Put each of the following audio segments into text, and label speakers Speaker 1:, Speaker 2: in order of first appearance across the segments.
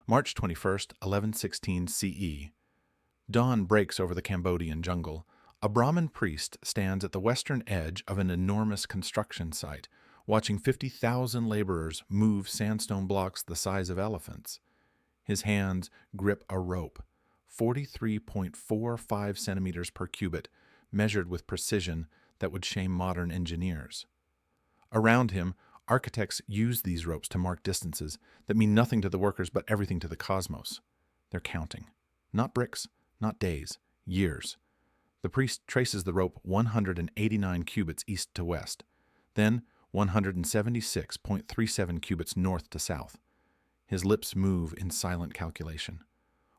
Speaker 1: March 21st, 1116 CE. Dawn breaks over the Cambodian jungle. A Brahmin priest stands at the western edge of an enormous construction site, watching 50,000 laborers move sandstone blocks the size of elephants. His hands grip a rope, 43.45 centimeters per cubit, measured with precision that would shame modern engineers. Around him, architects use these ropes to mark distances that mean nothing to the workers but everything to the cosmos. They're counting. Not bricks, not days, years. The priest traces the rope 189 cubits east to west, then 176.37 cubits north to south. His lips move in silent calculation.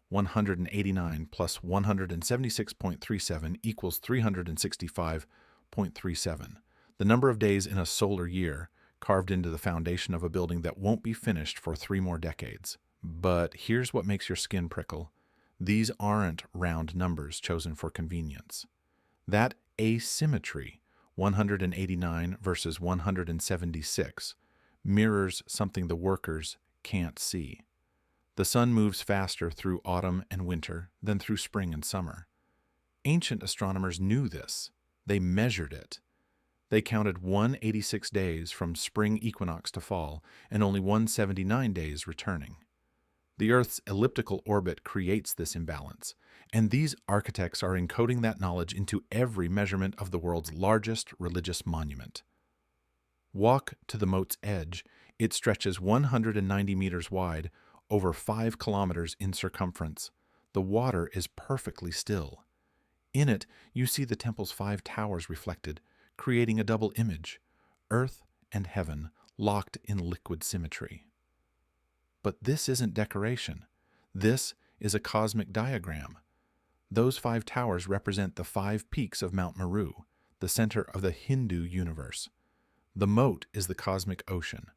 Speaker 1: 189 plus 176.37 equals 365.37, the number of days in a solar year carved into the foundation of a building that won't be finished for 3 more decades. But here's what makes your skin prickle. These aren't round numbers chosen for convenience. That asymmetry, 189 versus 176, mirrors something the workers can't see. The sun moves faster through autumn and winter than through spring and summer. Ancient astronomers knew this. They measured it. They counted 186 days from spring equinox to fall and only 179 days returning. The Earth's elliptical orbit creates this imbalance, and these architects are encoding that knowledge into every measurement of the world's largest religious monument. Walk to the moat's edge. It stretches 190 meters wide, over 5 kilometers in circumference. The water is perfectly still. In it, you see the temple's 5 towers reflected, creating a double image, earth and heaven locked in liquid symmetry. But this isn't decoration. This is a cosmic diagram. Those 5 towers represent the 5 peaks of Mount Meru, the center of the Hindu universe. The moat is the cosmic ocean.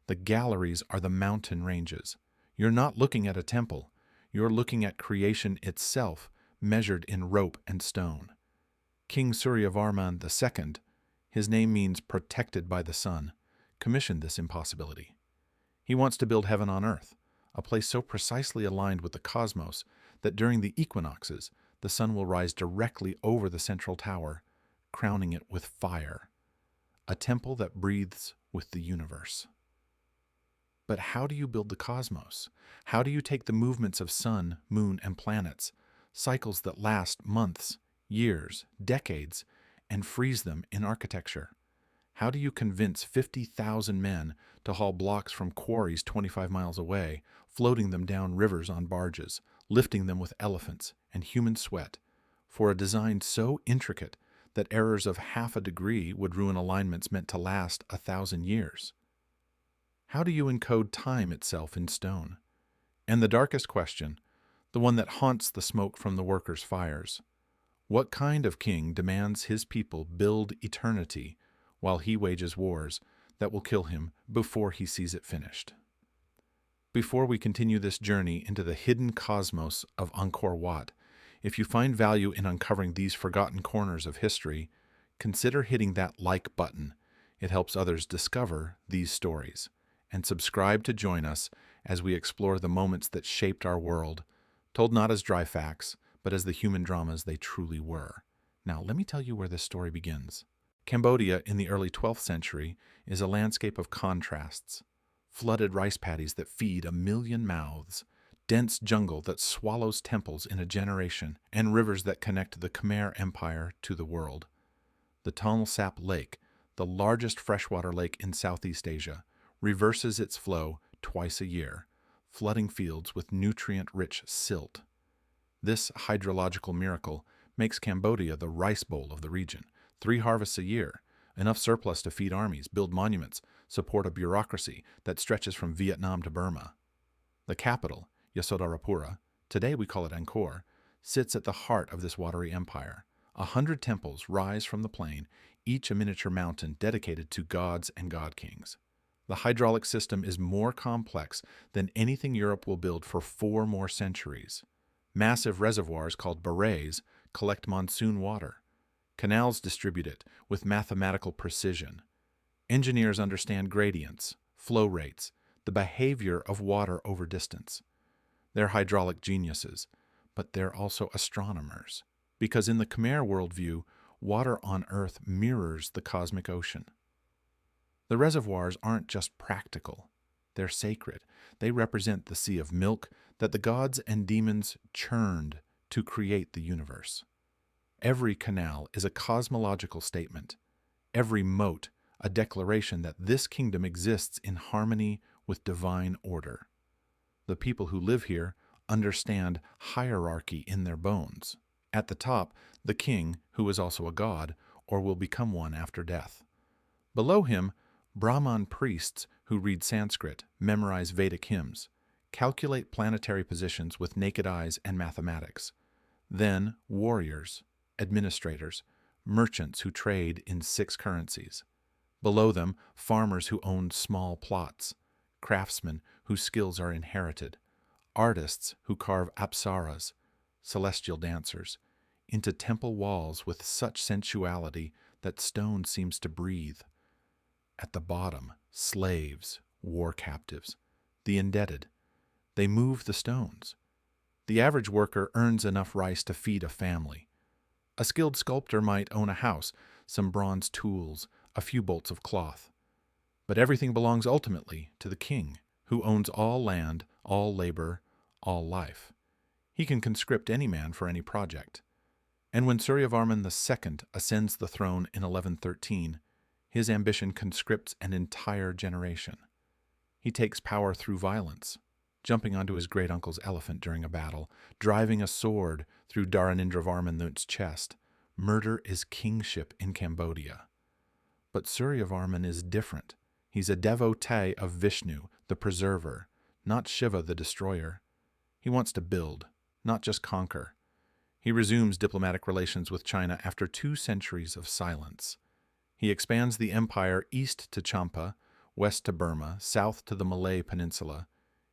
Speaker 1: The galleries are the mountain ranges. You're not looking at a temple. You're looking at creation itself, measured in rope and stone. King Suryavarman II, his name means protected by the sun, commissioned this impossibility. He wants to build heaven on earth, a place so precisely aligned with the cosmos that during the equinoxes, the sun will rise directly over the central tower, crowning it with fire. A temple that breathes with the universe. But how do you build the cosmos? How do you take the movements of sun, moon, and planets, cycles that last months, years, decades, and freeze them in architecture? How do you convince 50,000 men to haul blocks from quarries 25 miles away, floating them down rivers on barges, lifting them with elephants and human sweat, for a design so intricate that errors of half a degree would ruin alignments meant to last 1,000 years? How do you encode time itself in stone? And the darkest question, the one that haunts the smoke from the workers' fires: what kind of king demands his people build eternity while he wages wars that will kill him before he sees it finished? Before we continue this journey into the hidden cosmos of Angkor Wat, if you find value in uncovering these forgotten corners of history, consider hitting that like button. It helps others discover these stories. And subscribe to join us as we explore the moments that shaped our world, told not as dry facts, but as the human dramas they truly were. Now, let me tell you where this story begins. Cambodia in the early 12th century is a landscape of contrasts. Flooded rice paddies that feed 1 million mouths, dense jungle that swallows temples in a generation, and rivers that connect the Khmer Empire to the world. The Tonle Sap Lake, the largest freshwater lake in Southeast Asia, reverses its flow twice a year, flooding fields with nutrient-rich silt. This hydrological miracle makes Cambodia the rice bowl of the region. 3 harvests a year, enough surplus to feed armies, build monuments, support a bureaucracy that stretches from Vietnam to Burma. The capital, Yasodharapura, today we call it Angkor, sits at the heart of this watery empire. 100 temples rise from the plain, each a miniature mountain dedicated to gods and god-kings. The hydraulic system is more complex than anything Europe will build for 4 more centuries. Massive reservoirs called barrages collect monsoon water. Canals distribute it with mathematical precision. Engineers understand gradients, flow rates, the behavior of water over distance. They're hydraulic geniuses, but they're also astronomers, because in the Khmer worldview, water on Earth mirrors the cosmic ocean. The reservoirs aren't just practical, they're sacred. They represent the sea of milk that the gods and demons churned to create the universe. Every canal is a cosmological statement, every moat a declaration that this kingdom exists in harmony with divine order. The people who live here understand hierarchy in their bones. At the top, the king, who is also a god, or will become one after death. Below him, Brahman priests who read Sanskrit, memorize Vedic hymns, calculate planetary positions with naked eyes and mathematics. Then warriors, administrators, merchants who trade in 6 currencies. Below them, farmers who own small plots, craftsmen whose skills are inherited, artists who carve apsaras, celestial dancers, into temple walls with such sensuality that stone seems to breathe. At the bottom, slaves, war captives, the indebted. They move the stones. The average worker earns enough rice to feed a family. A skilled sculptor might own a house, some bronze tools, a few bolts of cloth. But everything belongs ultimately to the king, who owns all land, all labor, all life. He can conscript any man for any project. And when Suryavarman II ascends the throne in 1113, his ambition conscripts an entire generation. He takes power through violence, jumping onto his great-uncle's elephant during a battle, driving a sword through Dharanendravarman I's chest. Murder is kingship in Cambodia. But Suryavarman is different. He's a devotee of Vishnu, the preserver, not Shiva, the destroyer. He wants to build, not just conquer. He resumes diplomatic relations with China after 2 centuries of silence. He expands the empire east to Champa, west to Burma, south to the Malay Peninsula.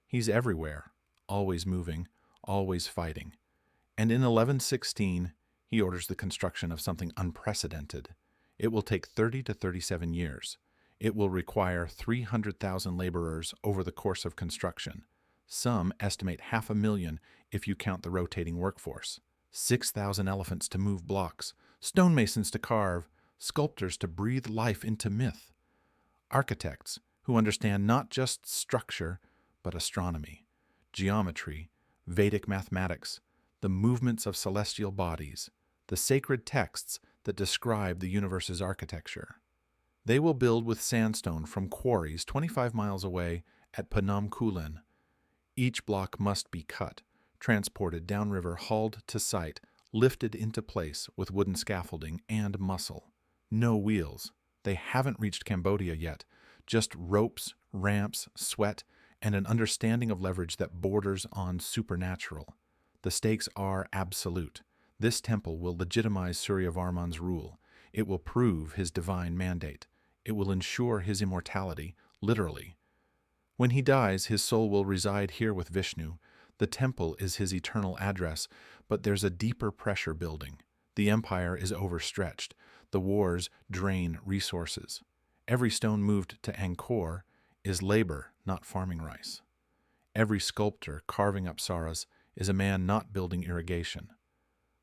Speaker 1: He's everywhere, always moving, always fighting. And in 1116, he orders the construction of something unprecedented. It will take 30 to 37 years. It will require 300,000 laborers over the course of construction. Some estimate 500,000 if you count the rotating workforce. 6,000 elephants to move blocks, stonemasons to carve, sculptors to breathe life into myth. Architects who understand not just structure, but astronomy, geometry, Vedic mathematics, the movements of celestial bodies, the sacred texts that describe the universe's architecture. They will build with sandstone from quarries 25 miles away at Phnom Kulen. Each block must be cut, transported downriver, hauled to site, lifted into place with wooden scaffolding and muscle. No wheels. They haven't reached Cambodia yet. Just ropes, ramps, sweat, and an understanding of leverage that borders on supernatural. The stakes are absolute. This temple will legitimize Suryavarman's rule. It will prove his divine mandate. It will ensure his immortality, literally. When he dies, his soul will reside here with Vishnu. The temple is his eternal address, but there's a deeper pressure building. The empire is overstretched. The wars drain resources. Every stone moved to Angkor is labor, not farming rice. Every sculptor carving apsaras is a man not building irrigation.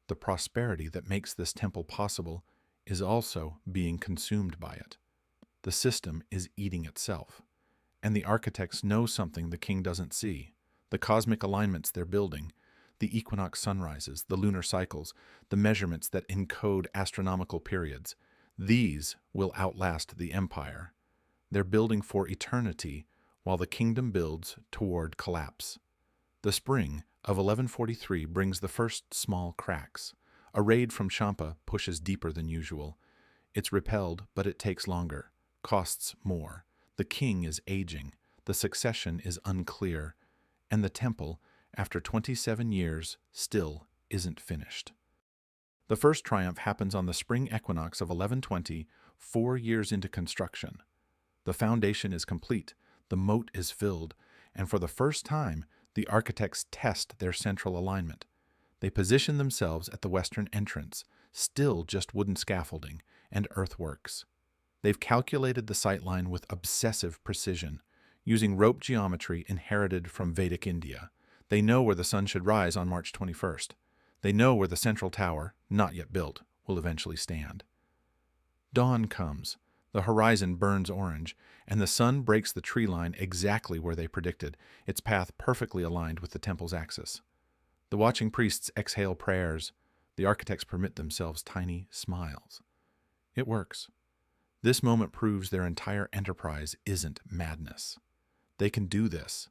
Speaker 1: The prosperity that makes this temple possible is also being consumed by it. The system is eating itself. And the architects know something the king doesn't see. The cosmic alignments they're building, the equinox sunrises, the lunar cycles, the measurements that encode astronomical periods. These will outlast the empire. They're building for eternity while the kingdom builds toward collapse. The spring of 1143 brings the first small cracks. A raid from Champa pushes deeper than usual. It's repelled, but it takes longer, costs more. The king is aging, the succession is unclear, and the temple, after 27 years, still isn't finished. The first triumph happens on the spring equinox of 1120, 4 years into construction. The foundation is complete, the moat is filled, and for the first time, the architects test their central alignment. They position themselves at the western entrance, still just wooden scaffolding and earthworks. They've calculated the sightline with obsessive precision, using rope geometry inherited from Vedic India. They know where the sun should rise on March 21st. They know where the central tower, not yet built, will eventually stand. Dawn comes. The horizon burns orange, and the sun breaks the tree line exactly where they predicted, its path perfectly aligned with the temple's axis. The watching priests exhale prayers. The architects permit themselves tiny smiles. It works. This moment proves their entire enterprise isn't madness. They can do this.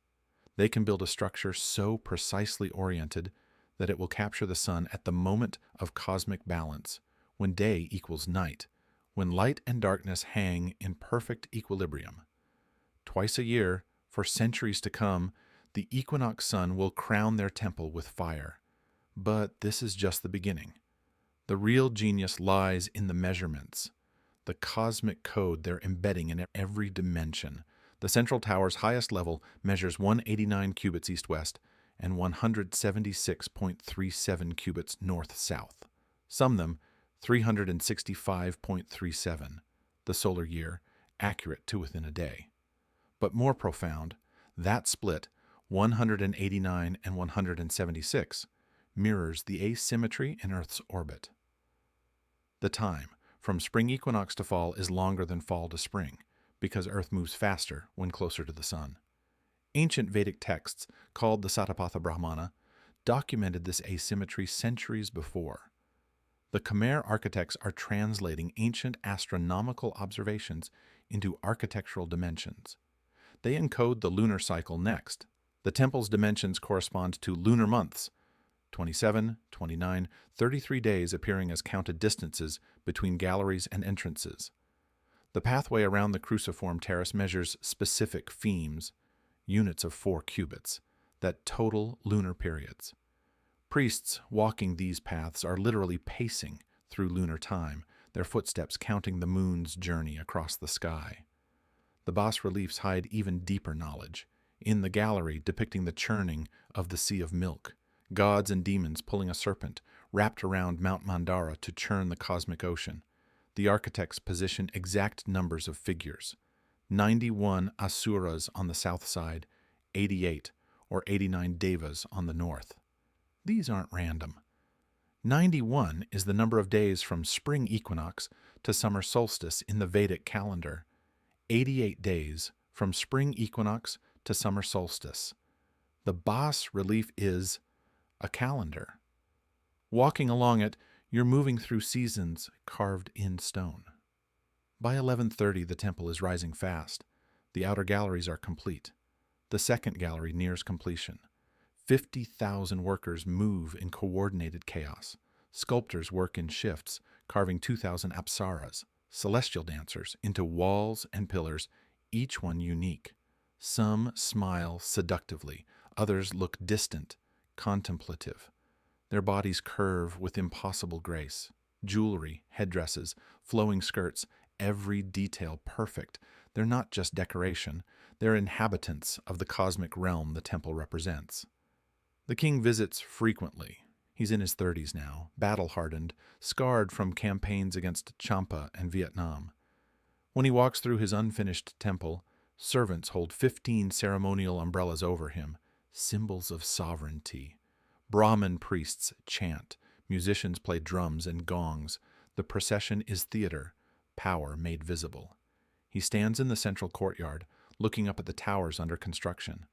Speaker 1: They can build a structure so precisely oriented that it will capture the sun at the moment of cosmic balance, when day equals night, when light and darkness hang in perfect equilibrium. Twice a year, for centuries to come, the equinox sun will crown their temple with fire. But this is just the beginning. The real genius lies in the measurements, the cosmic code they're embedding in every dimension. The central tower's highest level measures 189 cubits east-west and 176.37 cubits north-south. Sum them 365.37, the solar year, accurate to within a day. But more profound, that split, 189 and 176, mirrors the asymmetry in Earth's orbit. The time from spring equinox to fall is longer than fall to spring, because Earth moves faster when closer to the sun. Ancient Vedic texts, called the Satapatha Brahmana, documented this asymmetry centuries before. The Khmer architects are translating ancient astronomical observations into architectural dimensions. They encode the lunar cycle next. The temple's dimensions correspond to lunar months, 27, 29, 33 days appearing as counted distances between galleries and entrances. The pathway around the cruciform terrace measures specific phemes, units of 4 cubits, that total lunar periods. Priests walking these paths are literally pacing through lunar time, their footsteps counting the moon's journey across the sky. The bas-reliefs hide even deeper knowledge. In the gallery depicting the churning of the sea of milk, gods and demons pulling a serpent wrapped around Mount Mandara to churn the cosmic ocean, the architects position exact numbers of figures. 91 asuras on the south side, 88 or 89 devas on the north. These aren't random. 91 is the number of days from spring equinox to summer solstice in the Vedic calendar. 88 days from spring equinox to summer solstice. The bas-relief is a calendar. Walking along it, you're moving through seasons carved in stone. By 11:30, the temple is rising fast. The outer galleries are complete. The second gallery nears completion. 50,000 workers move in coordinated chaos. Sculptors work in shifts, carving 2,000 apsaras, celestial dancers, into walls and pillars, each one unique. Some smile seductively, others look distant, contemplative. Their bodies curve with impossible grace. Jewelry, headdresses, flowing skirts, every detail perfect. They're not just decoration, they're inhabitants of the cosmic realm the temple represents. The king visits frequently. He's in his 30s now, battle-hardened, scarred from campaigns against Champa and Vietnam. When he walks through his unfinished temple, servants hold 15 ceremonial umbrellas over him, symbols of sovereignty. Brahmin priests chant, musicians play drums and gongs. The procession is theater, power made visible. He stands in the central courtyard, looking up at the towers under construction.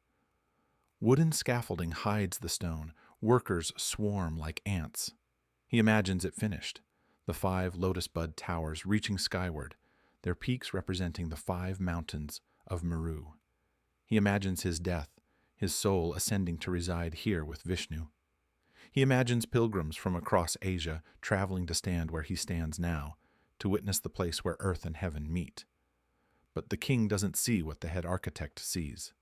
Speaker 1: Wooden scaffolding hides the stone. Workers swarm like ants. He imagines it finished, the 5 lotus bud towers reaching skyward, their peaks representing the 5 mountains of Meru. He imagines his death, his soul ascending to reside here with Vishnu. He imagines pilgrims from across Asia traveling to stand where he stands now, to witness the place where earth and heaven meet. But the king doesn't see what the head architect sees.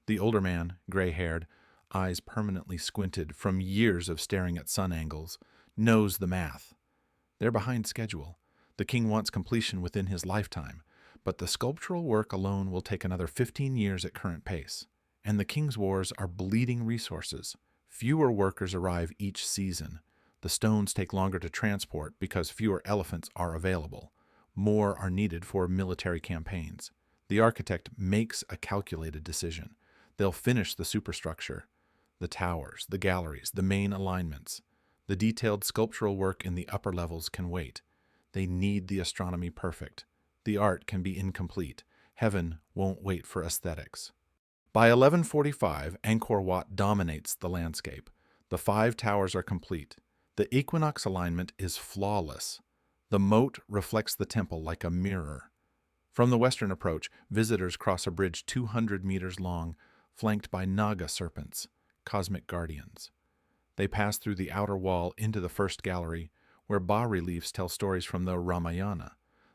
Speaker 1: The older man, gray-haired, eyes permanently squinted from years of staring at sun angles, knows the math. They're behind schedule. The king wants completion within his lifetime, but the sculptural work alone will take another 15 years at current pace. And the king's wars are bleeding resources. Fewer workers arrive each season. The stones take longer to transport because fewer elephants are available. More are needed for military campaigns. The architect makes a calculated decision. They'll finish the superstructure. The towers, the galleries, the main alignments. The detailed sculptural work in the upper levels can wait. They need the astronomy perfect. The art can be incomplete. Heaven won't wait for aesthetics. By 1145, Angkor Wat dominates the landscape. The 5 towers are complete. The equinox alignment is flawless. The moat reflects the temple like a mirror. From the western approach, visitors cross a bridge 200 meters long, flanked by Naga serpents, cosmic guardians. They pass through the outer wall into the first gallery, where bas-reliefs tell stories from the Ramayana,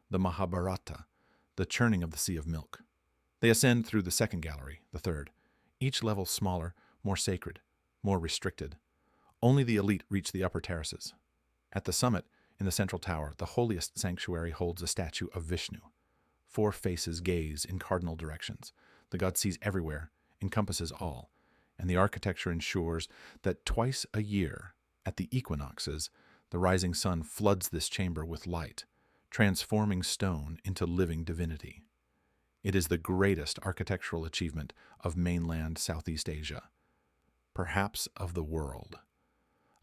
Speaker 1: the Mahabharata, the churning of the Sea of Milk. They ascend through the second gallery, the third, each level smaller, more sacred, more restricted. Only the elite reach the upper terraces. At the summit, in the central tower, the holiest sanctuary holds a statue of Vishnu. 4 faces gaze in cardinal directions. The god sees everywhere, encompasses all, and the architecture ensures that twice a year, at the equinoxes, the rising sun floods this chamber with light, transforming stone into living divinity. It is the greatest architectural achievement of mainland Southeast Asia, perhaps of the world.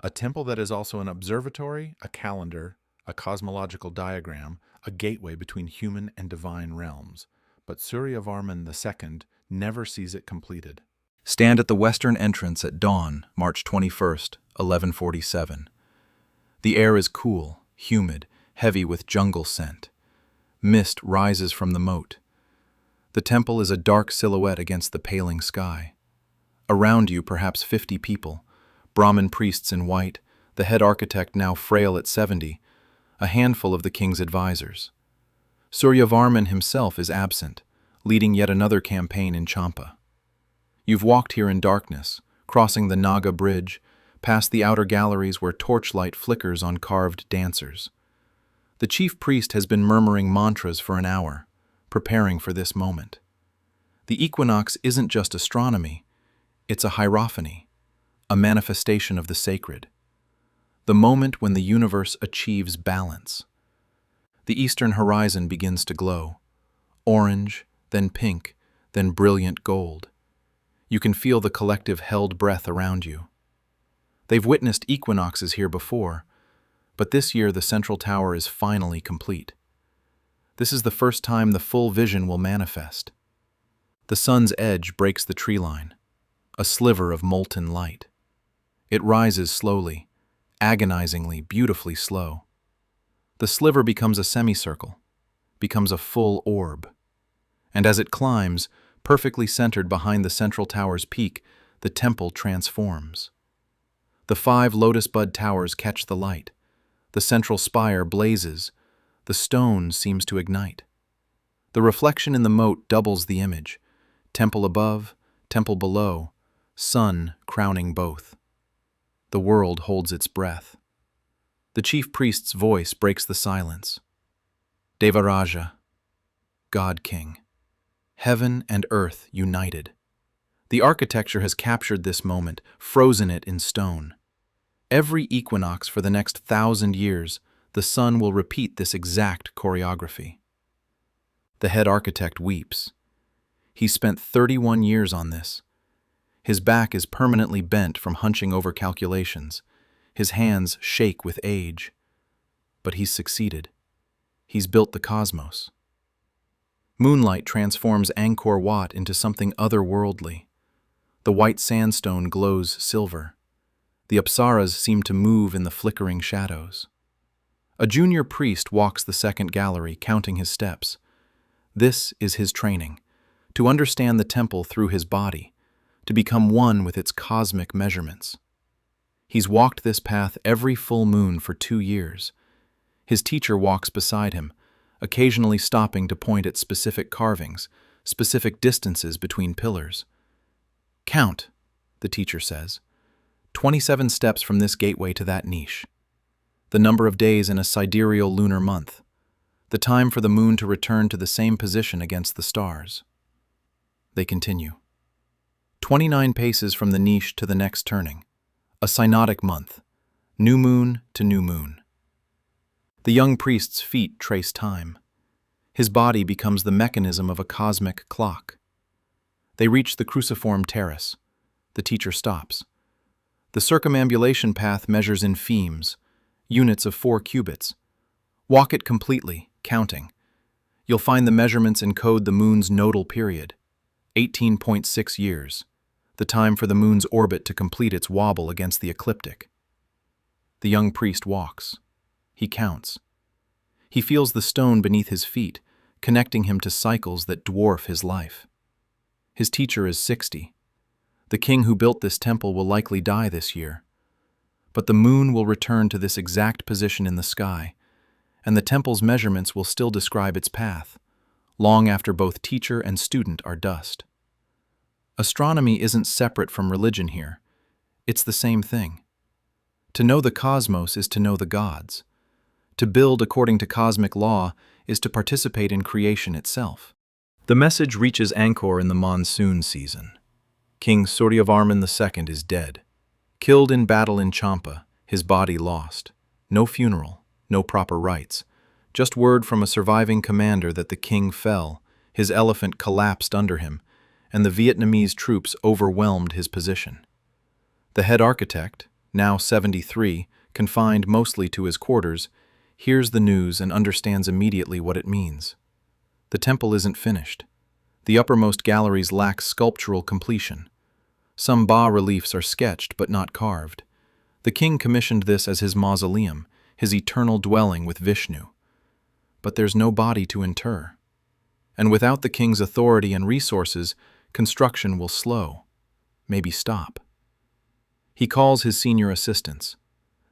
Speaker 1: A temple that is also an observatory, a calendar, a cosmological diagram, a gateway between human and divine realms. But Suryavarman II never sees it completed.
Speaker 2: Stand at the western entrance at dawn, March 21st, 1147. The air is cool, humid, heavy with jungle scent. Mist rises from the moat. The temple is a dark silhouette against the paling sky. Around you, perhaps 50 people, Brahmin priests in white, the head architect now frail at 70, a handful of the king's advisors. Suryavarman himself is absent, leading yet another campaign in Champa. You've walked here in darkness, crossing the Naga Bridge, past the outer galleries where torchlight flickers on carved dancers. The chief priest has been murmuring mantras for an hour, preparing for this moment. The equinox isn't just astronomy, it's a hierophany, a manifestation of the sacred. The moment when the universe achieves balance. The eastern horizon begins to glow, orange, then pink, then brilliant gold. You can feel the collective held breath around you. They've witnessed equinoxes here before, but this year the central tower is finally complete. This is the first time the full vision will manifest. The sun's edge breaks the tree line, a sliver of molten light. It rises slowly, agonizingly, beautifully slow. The sliver becomes a semicircle, becomes a full orb. And as it climbs, perfectly centered behind the central tower's peak, the temple transforms. The 5 lotus bud towers catch the light. The central spire blazes. The stone seems to ignite. The reflection in the moat doubles the image. Temple above, temple below, sun crowning both. The world holds its breath. The chief priest's voice breaks the silence. Devaraja, God King. Heaven and earth united. The architecture has captured this moment, frozen it in stone. Every equinox for the next 1,000 years, the sun will repeat this exact choreography. The head architect weeps. He spent 31 years on this. His back is permanently bent from hunching over calculations. His hands shake with age. But he's succeeded. He's built the cosmos. Moonlight transforms Angkor Wat into something otherworldly. The white sandstone glows silver. The apsaras seem to move in the flickering shadows. A junior priest walks the second gallery, counting his steps. This is his training, to understand the temple through his body, to become one with its cosmic measurements. He's walked this path every full moon for 2 years. His teacher walks beside him, occasionally stopping to point at specific carvings, specific distances between pillars. Count, the teacher says. 27 steps from this gateway to that niche. The number of days in a sidereal lunar month. The time for the moon to return to the same position against the stars. They continue. 29 paces from the niche to the next turning. A synodic month. New moon to new moon. The young priest's feet trace time. His body becomes the mechanism of a cosmic clock. They reach the cruciform terrace. The teacher stops, The circumambulation path measures in femes, units of 4 cubits. Walk it completely, counting. You'll find the measurements encode the moon's nodal period, 18.6 years, the time for the moon's orbit to complete its wobble against the ecliptic. The young priest walks. He counts. He feels the stone beneath his feet, connecting him to cycles that dwarf his life. His teacher is 60. The king who built this temple will likely die this year. But the moon will return to this exact position in the sky, and the temple's measurements will still describe its path, long after both teacher and student are dust. Astronomy isn't separate from religion here. It's the same thing. To know the cosmos is to know the gods. To build according to cosmic law is to participate in creation itself. The message reaches Angkor in the monsoon season. King Suryavarman II is dead. Killed in battle in Champa, his body lost. No funeral, no proper rites. Just word from a surviving commander that the king fell, his elephant collapsed under him, and the Vietnamese troops overwhelmed his position. The head architect, now 73, confined mostly to his quarters, hears the news and understands immediately what it means. The temple isn't finished. The uppermost galleries lack sculptural completion. Some bas-reliefs are sketched but not carved. The king commissioned this as his mausoleum, his eternal dwelling with Vishnu. But there's no body to inter. And without the king's authority and resources, construction will slow, maybe stop. He calls his senior assistants.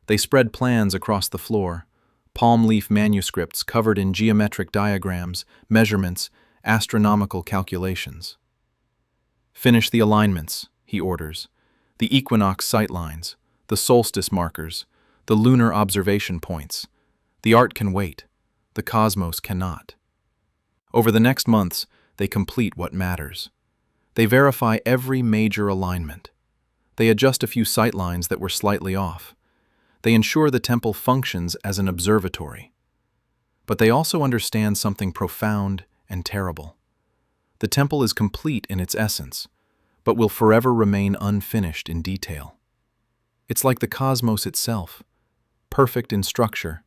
Speaker 2: They spread plans across the floor, palm leaf manuscripts covered in geometric diagrams, measurements, astronomical calculations. Finish the alignments, he orders, the equinox sightlines, the solstice markers, the lunar observation points. The art can wait, the cosmos cannot. Over the next months, they complete what matters. They verify every major alignment. They adjust a few sightlines that were slightly off. They ensure the temple functions as an observatory. But they also understand something profound and terrible. The temple is complete in its essence, but will forever remain unfinished in detail. It's like the cosmos itself, perfect in structure,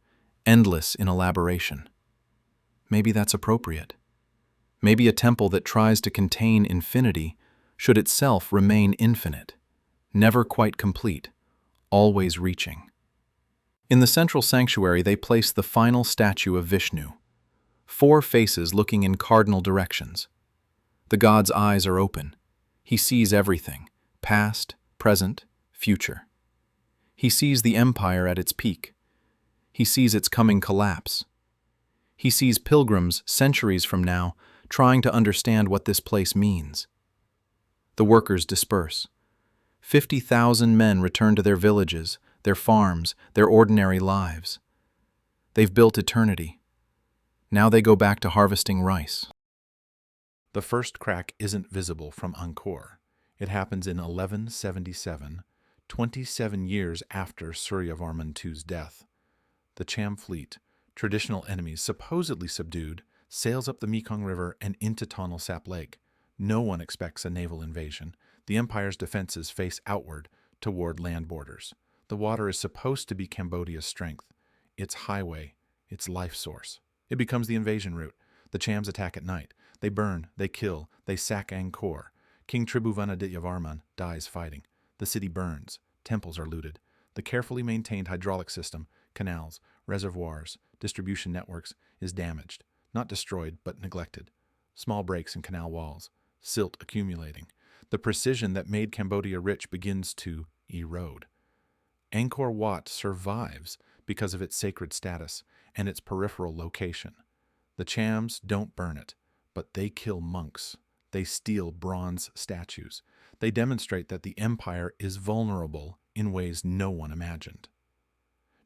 Speaker 2: endless in elaboration. Maybe that's appropriate. Maybe a temple that tries to contain infinity should itself remain infinite, never quite complete, always reaching. In the central sanctuary, they place the final statue of Vishnu, 4 faces looking in cardinal directions. The god's eyes are open. He sees everything, past, present, future. He sees the empire at its peak. He sees its coming collapse. He sees pilgrims centuries from now trying to understand what this place means. The workers disperse. 50,000 men return to their villages, their farms, their ordinary lives. They've built eternity. Now they go back to harvesting rice.
Speaker 1: The first crack isn't visible from Angkor. It happens in 1177, 27 years after Suryavarman II's death. The Cham fleet, traditional enemies supposedly subdued, sails up the Mekong River and into Tonle Sap Lake. No one expects a naval invasion. The empire's defenses face outward, toward land borders. The water is supposed to be Cambodia's strength, its highway, its life source. It becomes the invasion route. The Chams attack at night. They burn, they kill, they sack Angkor. King Tribhuvanadityavarman dies fighting. The city burns. Temples are looted. The carefully maintained hydraulic system, canals, reservoirs, distribution networks, is damaged. Not destroyed, but neglected. Small breaks in canal walls. Silt accumulating. The precision that made Cambodia rich begins to erode. Angkor Wat survives because of its sacred status and its peripheral location. The Chams don't burn it, but they kill monks. They steal bronze statues. They demonstrate that the empire is vulnerable in ways no one imagined.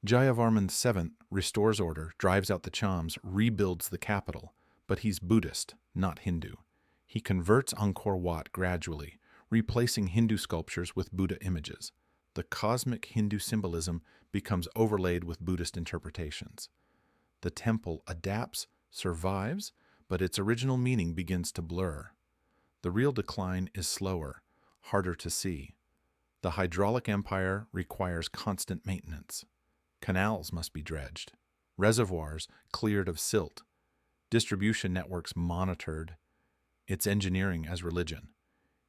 Speaker 1: Jayavarman VII restores order, drives out the Chams, rebuilds the capital, but he's Buddhist, not Hindu. He converts Angkor Wat gradually, replacing Hindu sculptures with Buddha images. The cosmic Hindu symbolism becomes overlaid with Buddhist interpretations. The temple adapts, survives, but its original meaning begins to blur. The real decline is slower, harder to see. The hydraulic empire requires constant maintenance. Canals must be dredged, reservoirs cleared of silt, distribution networks monitored. It's engineering as religion.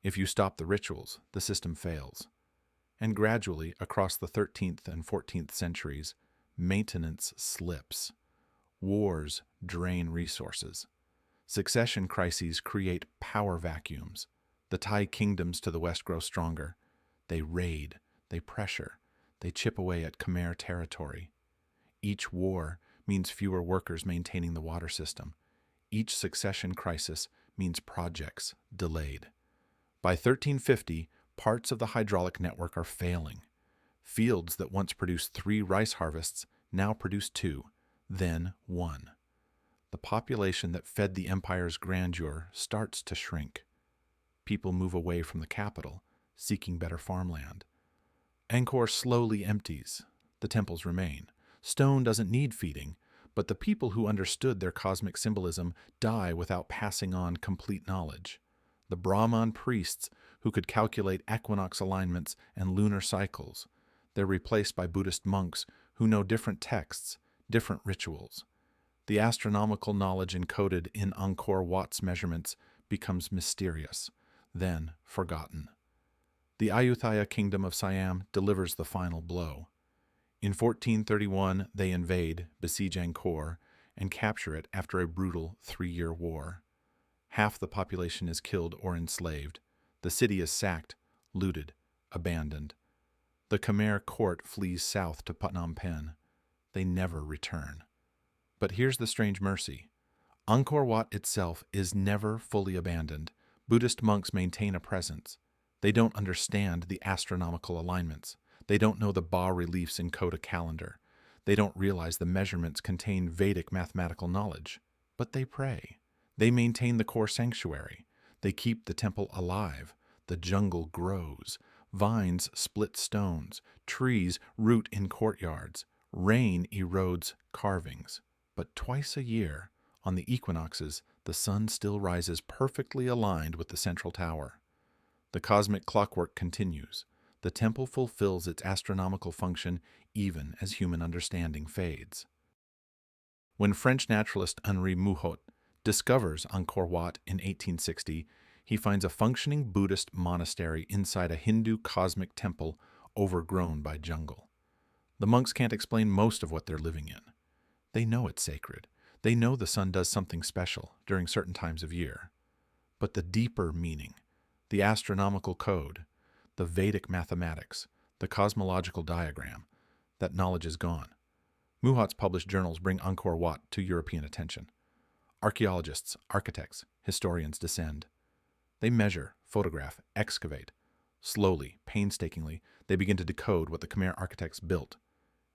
Speaker 1: If you stop the rituals, the system fails. And gradually, across the 13th and 14th centuries, maintenance slips. Wars drain resources. Succession crises create power vacuums. The Thai kingdoms to the west grow stronger. They raid, they pressure, they chip away at Khmer territory. Each war means fewer workers maintaining the water system. Each succession crisis means projects delayed. By 1350, parts of the hydraulic network are failing. Fields that once produced 3 rice harvests now produce 2, then 1. The population that fed the empire's grandeur starts to shrink. People move away from the capital, seeking better farmland. Angkor slowly empties. The temples remain. Stone doesn't need feeding, but the people who understood their cosmic symbolism die without passing on complete knowledge. The Brahman priests who could calculate equinox alignments and lunar cycles. They're replaced by Buddhist monks who know different texts, different rituals. The astronomical knowledge encoded in Angkor Wat's measurements becomes mysterious, then forgotten. The Ayutthaya kingdom of Siam delivers the final blow. In 1431, they invade, besiege Angkor, and capture it after a brutal 3-year war. Half the population is killed or enslaved. The city is sacked, looted, abandoned. The Khmer court flees south to Phnom Penh. They never return. But here's the strange mercy. Angkor Wat itself is never fully abandoned. Buddhist monks maintain a presence. They don't understand the astronomical alignments. They don't know the bas-reliefs encode a calendar. They don't realize the measurements contain Vedic mathematical knowledge. But they pray. They maintain the core sanctuary. They keep the temple alive. The jungle grows. Vines split stones. Trees root in courtyards. Rain erodes carvings. But twice a year, on the equinoxes, the sun still rises perfectly aligned with the central tower. The cosmic clockwork continues. The temple fulfills its astronomical function even as human understanding fades. When French naturalist Henri Mouhot discovers Angkor Wat in 1860, he finds a functioning Buddhist monastery inside a Hindu cosmic temple overgrown by jungle. The monks can't explain most of what they're living in. They know it's sacred. They know the sun does something special during certain times of year. But the deeper meaning, the astronomical code, the Vedic mathematics, the cosmological diagram, that knowledge is gone. Mouhot's published journals bring Angkor Wat to European attention. Archaeologists, architects, historians descend. They measure, photograph, excavate. Slowly, painstakingly, they begin to decode what the Khmer architects built.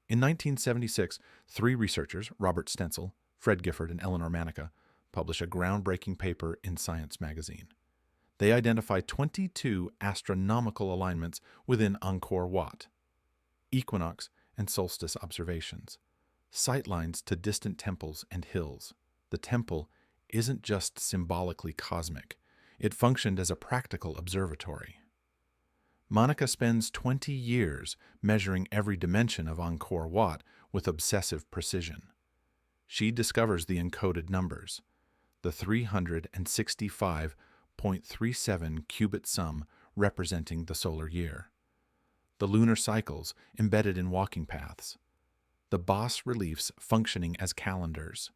Speaker 1: In 1976, 3 researchers, Robert Stenzel, Fred Gifford, and Eleanor Manica, publish a groundbreaking paper in Science magazine. They identify 22 astronomical alignments within Angkor Wat, equinox and solstice observations, sightlines to distant temples and hills. The temple isn't just symbolically cosmic. It functioned as a practical observatory. Monica spends 20 years measuring every dimension of Angkor Wat with obsessive precision. She discovers the encoded numbers, the 365.37 cubit sum representing the solar year, the lunar cycles embedded in walking paths, the bas-reliefs functioning as calendars.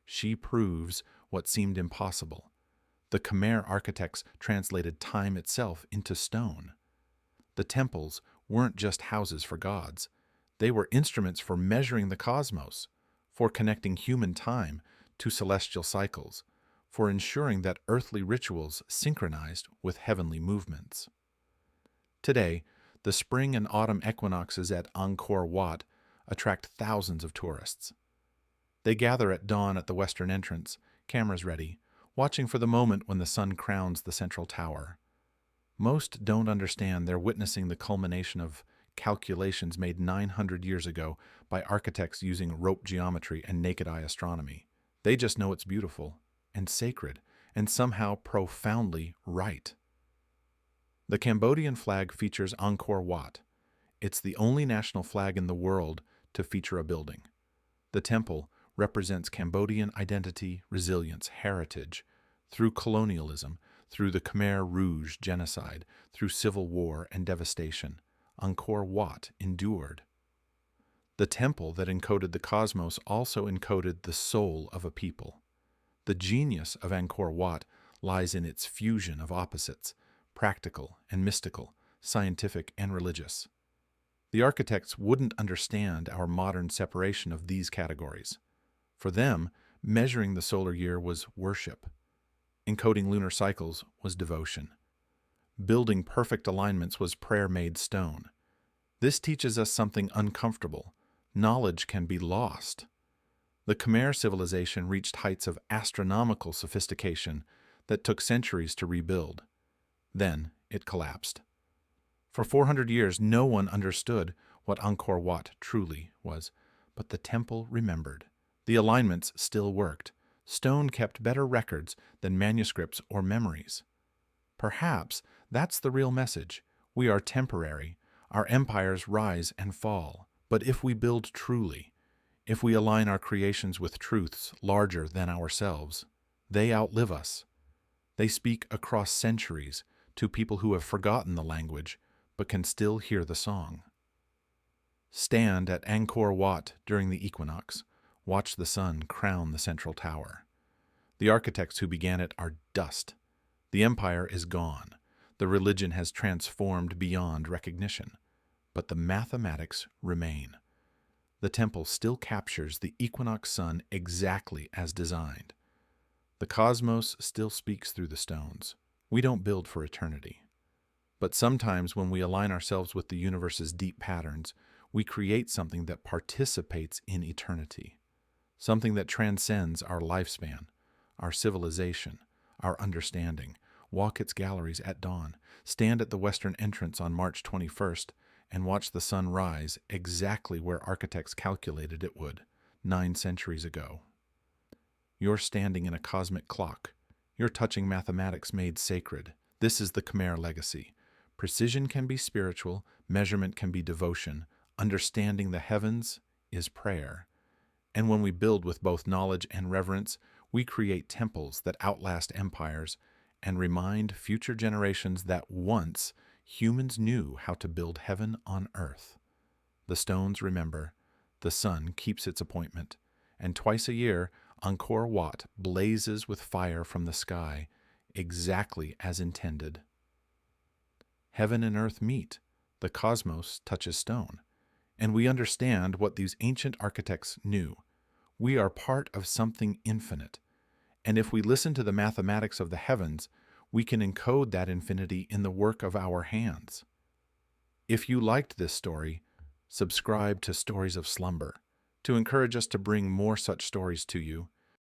Speaker 1: She proves what seemed impossible. The Khmer architects translated time itself into stone. The temples weren't just houses for gods. They were instruments for measuring the cosmos, for connecting human time to celestial cycles, for ensuring that earthly rituals synchronized with heavenly movements. Today, the spring and autumn equinoxes at Angkor Wat attract thousands of tourists. They gather at dawn at the western entrance, cameras ready, watching for the moment when the sun crowns the central tower. Most don't understand they're witnessing the culmination of calculations made 900 years ago by architects using rope geometry and naked-eye astronomy. They just know it's beautiful and sacred and somehow profoundly right. The Cambodian flag features Angkor Wat. It's the only national flag in the world to feature a building. The temple represents Cambodian identity, resilience, heritage, through colonialism, through the Khmer Rouge genocide, through civil war and devastation. Angkor Wat endured. The temple that encoded the cosmos also encoded the soul of a people. The genius of Angkor Wat lies in its fusion of opposites, practical and mystical, scientific and religious. The architects wouldn't understand our modern separation of these categories. For them, measuring the solar year was worship. Encoding lunar cycles was devotion. Building perfect alignments was prayer made stone. This teaches us something uncomfortable. Knowledge can be lost. The Khmer civilization reached heights of astronomical sophistication that took centuries to rebuild. Then it collapsed. For 400 years, no one understood what Angkor Wat truly was, but the temple remembered. The alignments still worked. Stone kept better records than manuscripts or memories. Perhaps that's the real message. We are temporary. Our empires rise and fall. But if we build truly, if we align our creations with truths larger than ourselves, they outlive us. They speak across centuries to people who have forgotten the language but can still hear the song. Stand at Angkor Wat during the equinox. Watch the sun crown the central tower. The architects who began it are dust. The empire is gone. The religion has transformed beyond recognition. But the mathematics remain. The temple still captures the equinox sun exactly as designed. The cosmos still speaks through the stones. We don't build for eternity. But sometimes when we align ourselves with the universe's deep patterns, we create something that participates in eternity, something that transcends our lifespan, our civilization, our understanding. Walk its galleries at dawn, stand at the western entrance on March 21st, and watch the sun rise exactly where architects calculated it would 9 centuries ago. You're standing in a cosmic clock. You're touching mathematics made sacred. This is the Khmer legacy. Precision can be spiritual, measurement can be devotion, understanding the heavens is prayer. And when we build with both knowledge and reverence, we create temples that outlast empires and remind future generations that once humans knew how to build heaven on earth. The stones remember, the sun keeps its appointment, and twice a year, Angkor Wat blazes with fire from the sky, exactly as intended. Heaven and earth meet, the cosmos touches stone, and we understand what these ancient architects knew. We are part of something infinite, and if we listen to the mathematics of the heavens, we can encode that infinity in the work of our hands. If you liked this story, subscribe to Stories of Slumber to encourage us to bring more such stories to you.